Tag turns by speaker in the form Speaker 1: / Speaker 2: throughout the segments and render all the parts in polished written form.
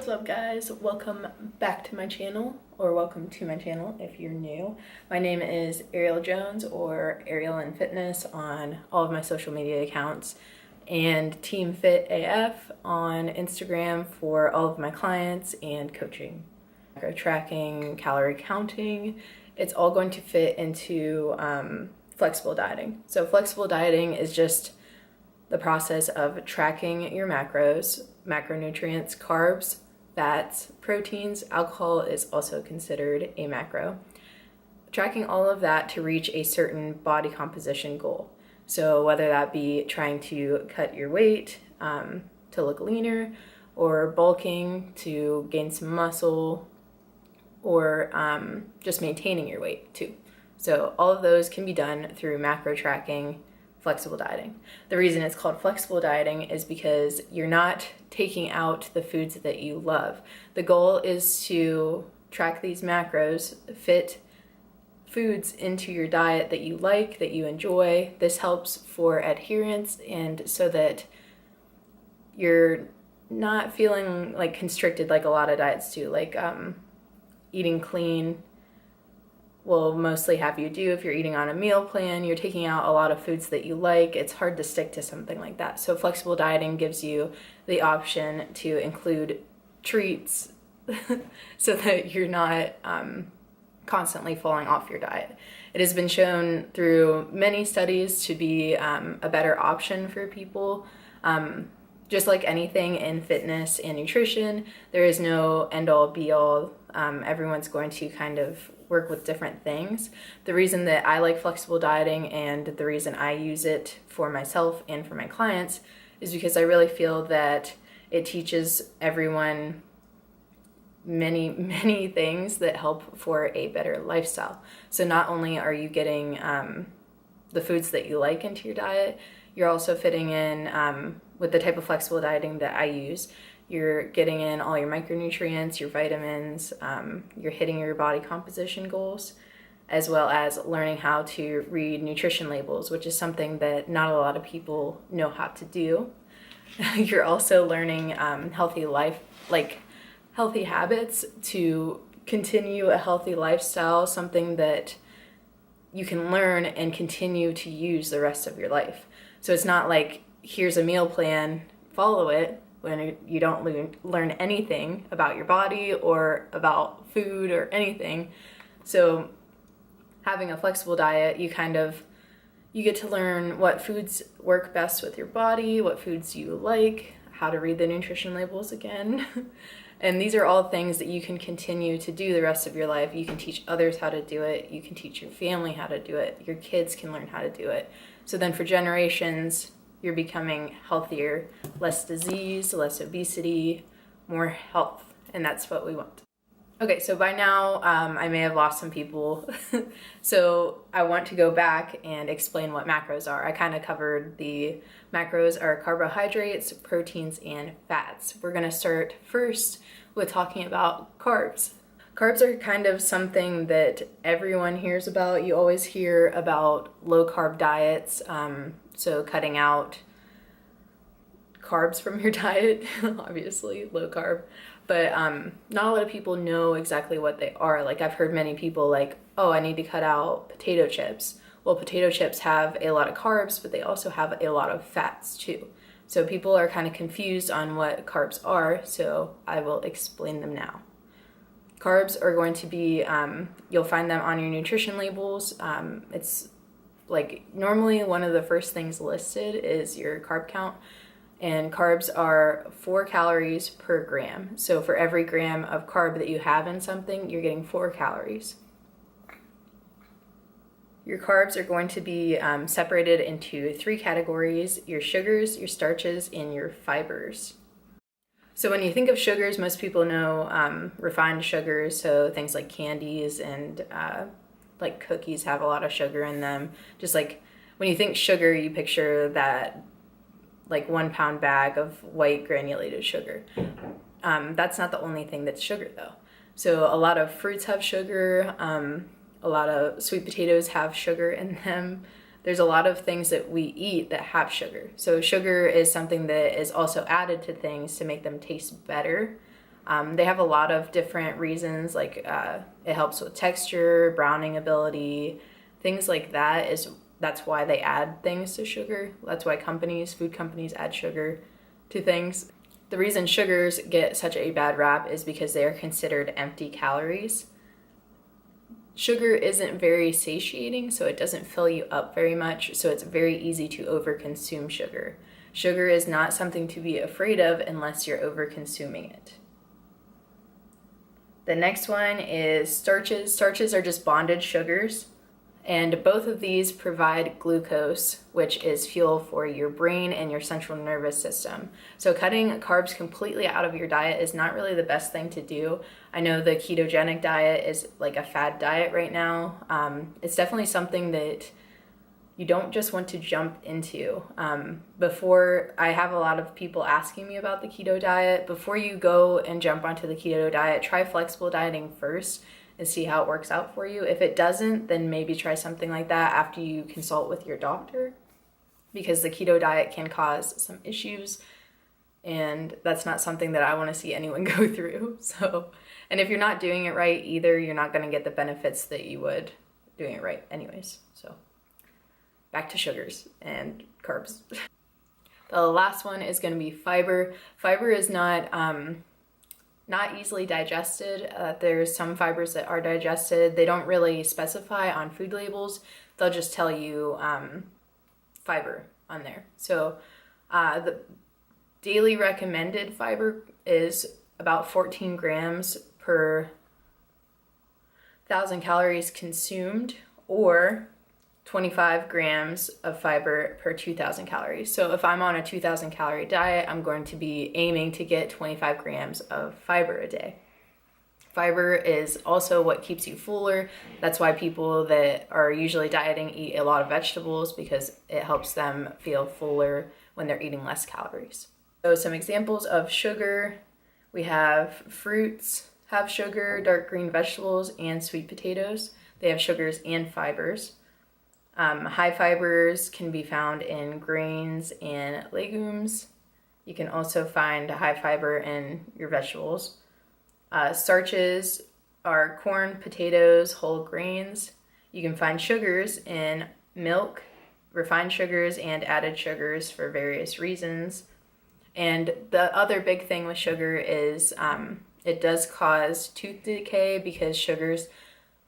Speaker 1: What's up, guys? Welcome back to my channel, or welcome to my channel if you're new. My name is Ariel Jones, or Ariel in Fitness on all of my social media accounts, and Team Fit AF on Instagram for all of my clients and coaching. Macro tracking, calorie counting, it's all going to fit into flexible dieting. So flexible dieting is just the process of tracking your macros, macronutrients, carbs, fats, proteins. Alcohol is also considered a macro. Tracking all of that to reach a certain body composition goal. So whether that be trying to cut your weight to look leaner, or bulking to gain some muscle, or just maintaining your weight too. So all of those can be done through macro tracking, flexible dieting. The reason it's called flexible dieting is because you're not taking out the foods that you love. The goal is to track these macros, fit foods into your diet that you like, that you enjoy. This helps for adherence and so that you're not feeling like constricted like a lot of diets do, like eating clean will mostly have you do. If you're eating on a meal plan, you're taking out a lot of foods that you like, it's hard to stick to something like that. So flexible dieting gives you the option to include treats so that you're not constantly falling off your diet. It has been shown through many studies to be a better option for people. Just like anything in fitness and nutrition, there is no end-all be-all. Everyone's going to kind of work with different things. The reason that I like flexible dieting and the reason I use it for myself and for my clients is because I really feel that it teaches everyone many things that help for a better lifestyle. So not only are you getting the foods that you like into your diet, you're also fitting in with the type of flexible dieting that I use. You're getting in all your micronutrients, your vitamins, you're hitting your body composition goals, as well as learning how to read nutrition labels, which is something that not a lot of people know how to do. You're also learning healthy habits to continue a healthy lifestyle, something that you can learn and continue to use the rest of your life. So it's not like, here's a meal plan, follow it, when you don't learn anything about your body or about food or anything. So having a flexible diet, you get to learn what foods work best with your body, what foods you like, how to read the nutrition labels again. And these are all things that you can continue to do the rest of your life. You can teach others how to do it. You can teach your family how to do it. Your kids can learn how to do it. So then for generations, you're becoming healthier, less disease, less obesity, more health, and that's what we want. Okay, so by now I may have lost some people, so I want to go back and explain what macros are. I kind of covered the macros are carbohydrates, proteins, and fats. We're going to start first with talking about carbs. Carbs are kind of something that everyone hears about. You always hear about low-carb diets, so cutting out carbs from your diet, obviously low carb, but not a lot of people know exactly what they are. Like I've heard many people like, oh, I need to cut out potato chips. Well, potato chips have a lot of carbs, but they also have a lot of fats too. So people are kind of confused on what carbs are, so I will explain them now. Carbs are going to be, you'll find them on your nutrition labels. It's like normally one of the first things listed is your carb count, and carbs are 4 calories per gram. So for every gram of carb that you have in something, you're getting 4 calories. Your carbs are going to be separated into 3 categories: your sugars, your starches, and your fibers. So when you think of sugars, most people know refined sugars, so things like candies and like cookies have a lot of sugar in them. Just like when you think sugar, you picture that like 1 pound bag of white granulated sugar. That's not the only thing that's sugar though. So a lot of fruits have sugar, a lot of sweet potatoes have sugar in them. There's a lot of things that we eat that have sugar. So sugar is something that is also added to things to make them taste better. They have a lot of different reasons, like it helps with texture, browning ability, things like that. That's why they add things to sugar. That's why food companies add sugar to things. The reason sugars get such a bad rap is because they are considered empty calories. Sugar isn't very satiating, so it doesn't fill you up very much, so it's very easy to overconsume sugar. Sugar is not something to be afraid of unless you're overconsuming it. The next one is starches. Starches are just bonded sugars, and both of these provide glucose, which is fuel for your brain and your central nervous system. So cutting carbs completely out of your diet is not really the best thing to do. I know the ketogenic diet is like a fad diet right now. It's definitely something that you don't just want to jump into. Before, I have a lot of people asking me about the keto diet. Before you go and jump onto the keto diet, try flexible dieting first and see how it works out for you. If it doesn't, then maybe try something like that after you consult with your doctor, because the keto diet can cause some issues, and that's not something that I want to see anyone go through. And if you're not doing it right either, you're not going to get the benefits that you would doing it right anyways. So back to sugars and carbs. The last one is going to be fiber. Fiber is not easily digested. There's some fibers that are digested. They don't really specify on food labels. They'll just tell you fiber on there. So the daily recommended fiber is about 14 grams per 1,000 calories consumed, or 25 grams of fiber per 2,000 calories. So if I'm on a 2,000 calorie diet, I'm going to be aiming to get 25 grams of fiber a day. Fiber is also what keeps you fuller. That's why people that are usually dieting eat a lot of vegetables, because it helps them feel fuller when they're eating less calories. So some examples of sugar, we have fruits have sugar, dark green vegetables, and sweet potatoes. They have sugars and fibers. High fibers can be found in grains and legumes. You can also find high fiber in your vegetables. Starches are corn, potatoes, whole grains. You can find sugars in milk, refined sugars, and added sugars for various reasons. And the other big thing with sugar is it does cause tooth decay, because sugars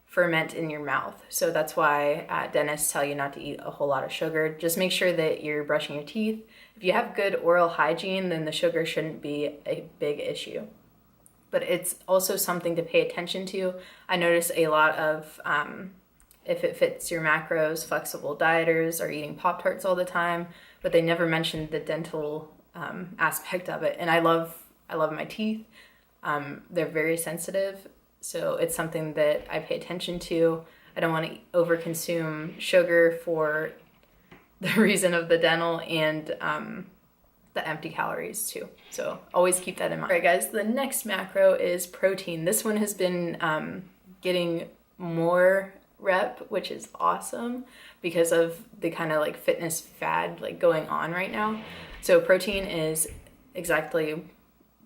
Speaker 1: ferment in your mouth. So that's why dentists tell you not to eat a whole lot of sugar. Just make sure that you're brushing your teeth. If you have good oral hygiene, then the sugar shouldn't be a big issue. But it's also something to pay attention to. I notice a lot of, if it fits your macros, flexible dieters are eating Pop-Tarts all the time, but they never mention the dental aspect of it. And I love my teeth. They're very sensitive. So it's something that I pay attention to. I don't want to overconsume sugar for the reason of the dental and the empty calories too. So always keep that in mind. All right, guys, the next macro is protein. This one has been getting more rep, which is awesome because of the kind of like fitness fad like going on right now. So protein is exactly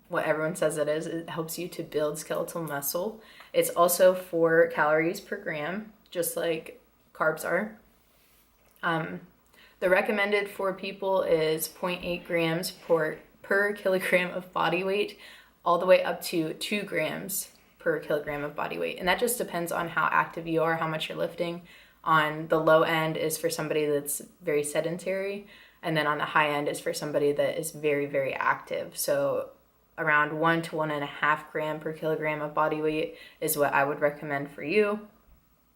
Speaker 1: what everyone says it is. It helps you to build skeletal muscle. It's also 4 calories per gram, just like carbs are. The recommended for people is 0.8 grams per kilogram of body weight, all the way up to 2 grams per kilogram of body weight. And that just depends on how active you are, how much you're lifting. On the low end is for somebody that's very sedentary, and then on the high end is for somebody that is very, very active. So around 1 to 1.5 gram per kilogram of body weight is what I would recommend for you,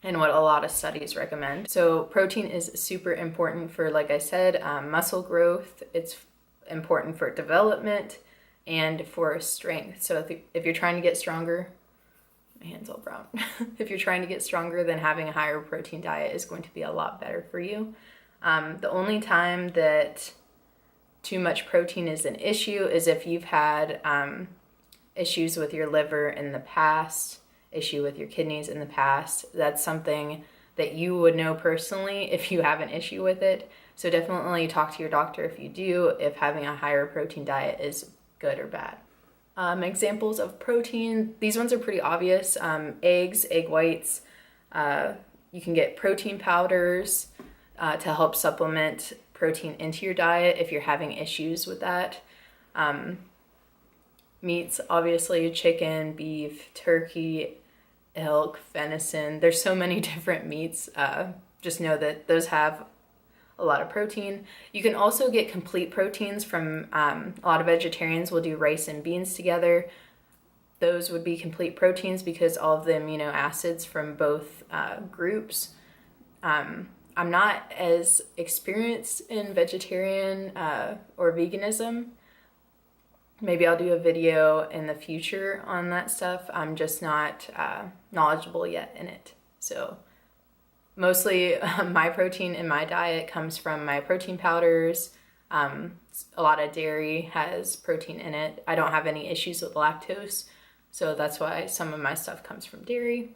Speaker 1: and what a lot of studies recommend. So protein is super important for, like I said, muscle growth. It's important for development and for strength. So if you're trying to get stronger, my hand's all brown. If you're trying to get stronger, then having a higher protein diet is going to be a lot better for you. The only time that too much protein is an issue is if you've had issues with your liver in the past, issue with your kidneys in the past. That's something that you would know personally if you have an issue with it. So definitely talk to your doctor if you do, if having a higher protein diet is good or bad. Examples of protein, these ones are pretty obvious. Eggs, egg whites. You can get protein powders to help supplement protein into your diet if you're having issues with that. Meats, obviously, chicken, beef, turkey, elk, venison. There's so many different meats. Just know that those have a lot of protein. You can also get complete proteins from a lot of vegetarians will do rice and beans together. Those would be complete proteins because all of the amino acids from both groups. I'm not as experienced in vegetarian or veganism. Maybe I'll do a video in the future on that stuff. I'm just not knowledgeable yet in it. So mostly my protein in my diet comes from my protein powders. A lot of dairy has protein in it. I don't have any issues with lactose, so that's why some of my stuff comes from dairy.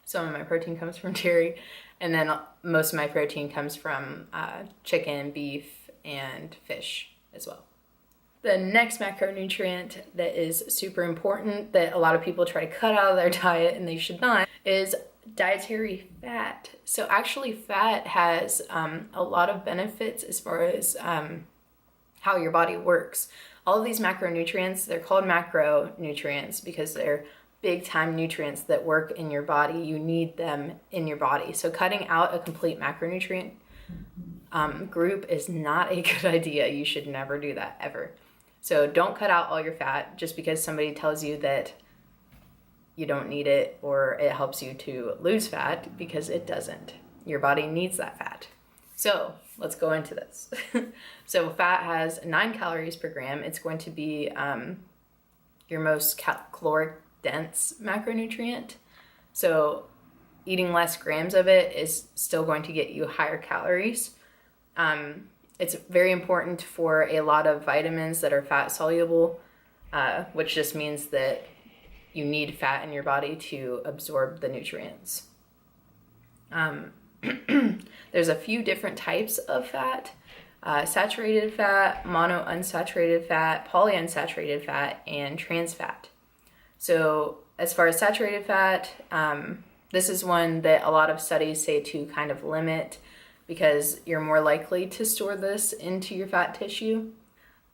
Speaker 1: Some of my protein comes from dairy. And then most of my protein comes from chicken, beef, and fish as well. The next macronutrient that is super important that a lot of people try to cut out of their diet and they should not is dietary fat. So actually fat has a lot of benefits as far as how your body works. All of these macronutrients, they're called macronutrients because they're big time nutrients that work in your body. You need them in your body. So cutting out a complete macronutrient group is not a good idea. You should never do that ever. So don't cut out all your fat just because somebody tells you that you don't need it or it helps you to lose fat, because it doesn't. Your body needs that fat. So let's go into this. So fat has 9 calories per gram. It's going to be your most caloric dense macronutrient. So eating less grams of it is still going to get you higher calories. It's very important for a lot of vitamins that are fat soluble, which just means that you need fat in your body to absorb the nutrients. There's a few different types of fat: saturated fat, monounsaturated fat, polyunsaturated fat, and trans fat. So as far as saturated fat, this is one that a lot of studies say to kind of limit because you're more likely to store this into your fat tissue.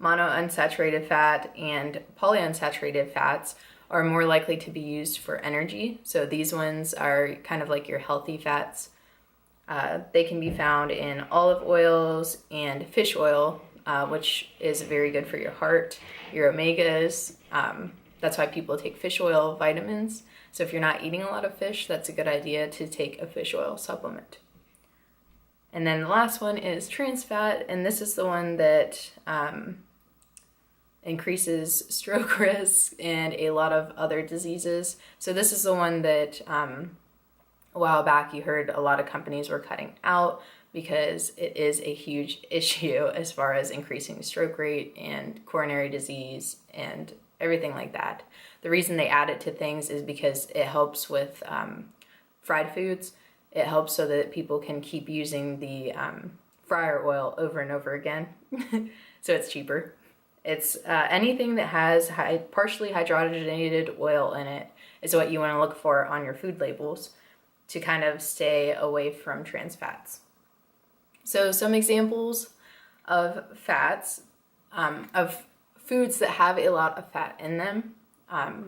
Speaker 1: Monounsaturated fat and polyunsaturated fats are more likely to be used for energy. So these ones are kind of like your healthy fats. They can be found in olive oils and fish oil, which is very good for your heart, your omegas. That's why people take fish oil vitamins. So if you're not eating a lot of fish, that's a good idea to take a fish oil supplement. And then the last one is trans fat, and this is the one that increases stroke risk and a lot of other diseases. So this is the one that a while back you heard a lot of companies were cutting out because it is a huge issue as far as increasing stroke rate and coronary disease and everything like that. The reason they add it to things is because it helps with fried foods. It helps so that people can keep using the fryer oil over and over again. So it's cheaper. It's anything that has partially hydrogenated oil in it is what you want to look for on your food labels to kind of stay away from trans fats. So some examples of fats, of foods that have a lot of fat in them,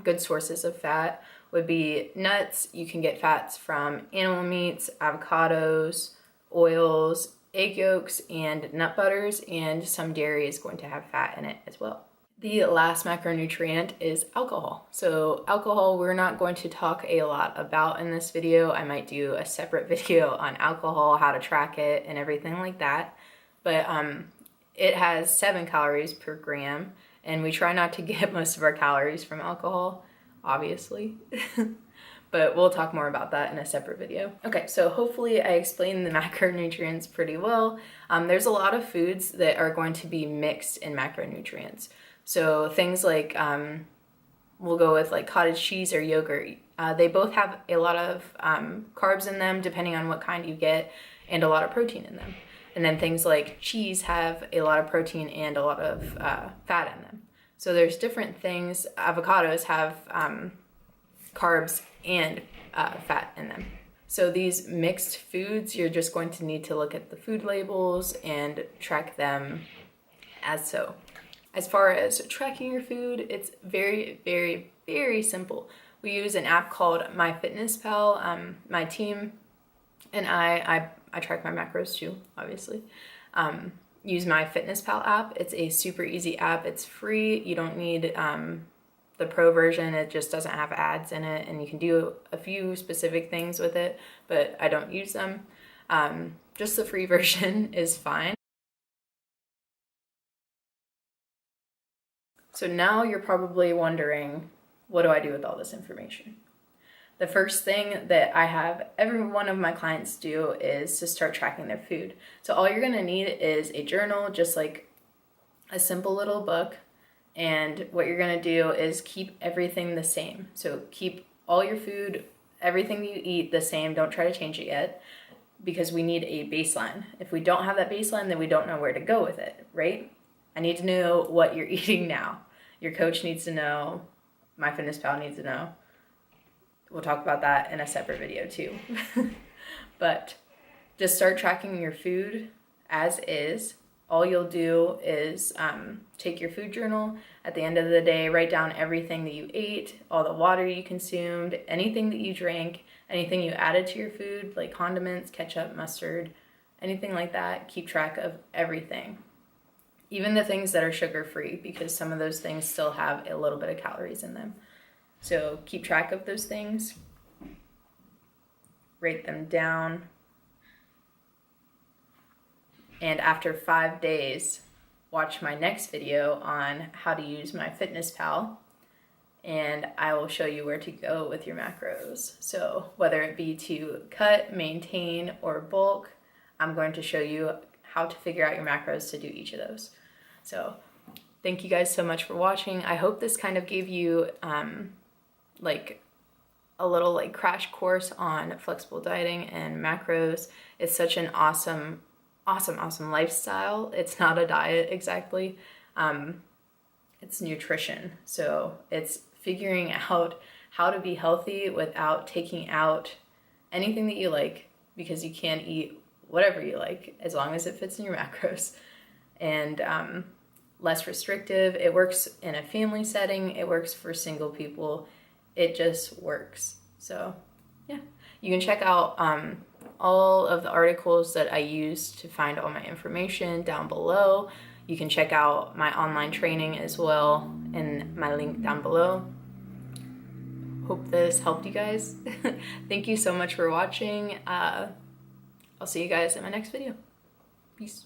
Speaker 1: good sources of fat would be nuts. You can get fats from animal meats, avocados, oils, egg yolks, and nut butters, and some dairy is going to have fat in it as well. The last macronutrient is alcohol. So alcohol we're not going to talk a lot about in this video. I might do a separate video on alcohol, how to track it, and everything like that. But it has 7 calories per gram, and we try not to get most of our calories from alcohol, obviously. But we'll talk more about that in a separate video. Okay, so hopefully I explained the macronutrients pretty well. There's a lot of foods that are going to be mixed in macronutrients. So things like, we'll go with like cottage cheese or yogurt. They both have a lot of carbs in them, depending on what kind you get, and a lot of protein in them. And then things like cheese have a lot of protein and a lot of fat in them. So there's different things. Avocados have carbs and fat in them. So these mixed foods, you're just going to need to look at the food labels and track them as so. As far as tracking your food, it's very, very, very simple. We use an app called MyFitnessPal. My team and I track my macros too, obviously. Use MyFitnessPal app. It's a super easy app. It's free. You don't need the pro version. It just doesn't have ads in it, and you can do a few specific things with it, but I don't use them. Just the free version is fine. So now you're probably wondering, what do I do with all this information? The first thing that I have every one of my clients do is to start tracking their food. So all you're gonna need is a journal, just like a simple little book. And what you're gonna do is keep everything the same. So keep all your food, everything you eat the same. Don't try to change it yet, because we need a baseline. If we don't have that baseline, then we don't know where to go with it, right? I need to know what you're eating now. Your coach needs to know. MyFitnessPal needs to know. We'll talk about that in a separate video too. But just start tracking your food as is. All you'll do is take your food journal. At the end of the day, write down everything that you ate, all the water you consumed, anything that you drank, anything you added to your food, like condiments, ketchup, mustard, anything like that. Keep track of everything. Even the things that are sugar-free, because some of those things still have a little bit of calories in them. So keep track of those things. Write them down. And after 5 days, watch my next video on how to use MyFitnessPal, and I will show you where to go with your macros. So whether it be to cut, maintain, or bulk, I'm going to show you how to figure out your macros to do each of those. So thank you guys so much for watching. I hope this kind of gave you like a little like crash course on flexible dieting and macros. It's such an awesome lifestyle. It's not a diet exactly. It's nutrition. So it's figuring out how to be healthy without taking out anything that you like, because you can eat whatever you like as long as it fits in your macros. And less restrictive. It works in a family setting. It works for single people. It just works. So yeah, you can check out all of the articles that I use to find all my information down below. You can check out my online training as well in my link down below. Hope this helped you guys. Thank you so much for watching. I'll see you guys in my next video. Peace.